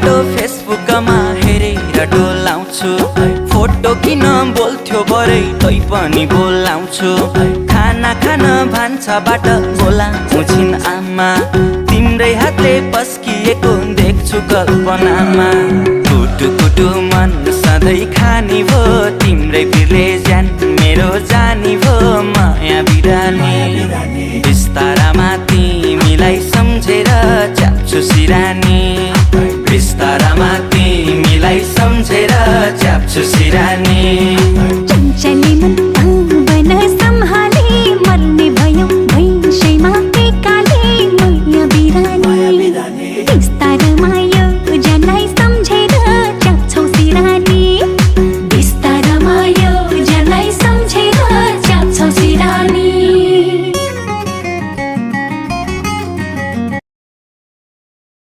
photo फेसबुकमा हेरेर डोलाउँछु photo किन बोल्थ्यो बरै तै पनि बोलाउँछु खाना खान भान्साबाट बोलाउँछु छिन् आमा तिम्रै हातले पस्किएको देख्छु कल्पनामा कुटु कुटु मन सधैँ खानी भो तिम्रै बिरले ज्यान मेरो जानी भो माया बिरानी बिस्तारामा तिमीलाई सम्झेर च्याप्छु सिरानी बिस्तारामा तिमीलाई सम्झेर च्याप्छु सिरानी